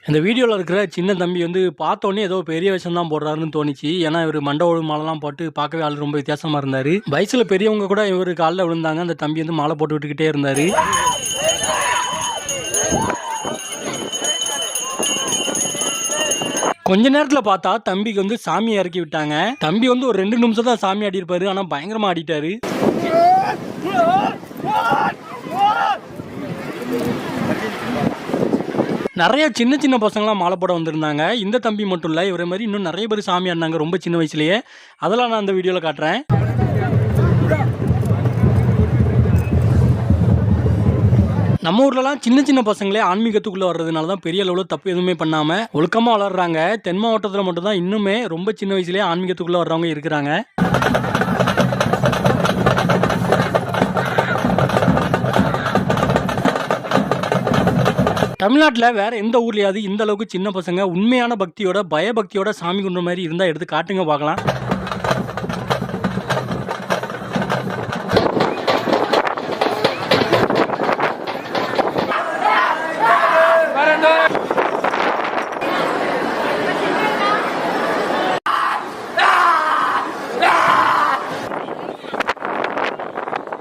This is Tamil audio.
இந்த வீடியோவில் இருக்கிற சின்ன தம்பி வந்து பார்த்தோன்னே ஏதோ பெரிய விஷயம் தான் போடுறாருன்னு தோணுச்சு. ஏன்னா இவர் மண்டை மாலைலாம் போட்டு பார்க்கவே ஆள் ரொம்ப வித்தியாசமாக இருந்தார். வயசில் பெரியவங்க கூட இவர் காலில் விழுந்தாங்க. அந்த தம்பி வந்து மாலை போட்டு விட்டுக்கிட்டே இருந்தார். கொஞ்ச நேரத்தில் பார்த்தா தம்பிக்கு வந்து சாமி இறக்கி விட்டாங்க. தம்பி வந்து ஒரு 2 நிமிஷம் தான் சாமி ஆடிருப்பாரு. ஆனால் பயங்கரமாக ஆடிட்டாரு. நிறைய சின்ன சின்ன பசங்களாம் மாலை போட வந்திருந்தாங்க. இந்த தம்பி மட்டும் இல்லை, இவரை மாதிரி இன்னும் நிறைய பேர் சாமி ஆடினாங்க ரொம்ப சின்ன வயசுலேயே. அதெல்லாம் நான் அந்த வீடியோவில் காட்டுறேன். நம்ம ஊர்லலாம் சின்ன சின்ன பசங்களே ஆன்மீகத்துக்குள்ளே வர்றதுனால தான் பெரிய அளவில் தப்பு எதுவுமே பண்ணாமல் ஒழுக்கமாக வளர்றாங்க. தென் மாவட்டத்தில் மட்டும்தான் இன்னுமே ரொம்ப சின்ன வயசுலேயே ஆன்மீகத்துக்குள்ளே வர்றவங்க இருக்கிறாங்க. தமிழ்நாட்டில் வேற எந்த ஊர்லயாவது இந்த அளவுக்கு சின்ன பசங்க உண்மையான பக்தியோட பயபக்தியோட சாமி கும்பிட்ற மாதிரி இருந்தால் எடுத்து காட்டுங்க பார்க்கலாம்.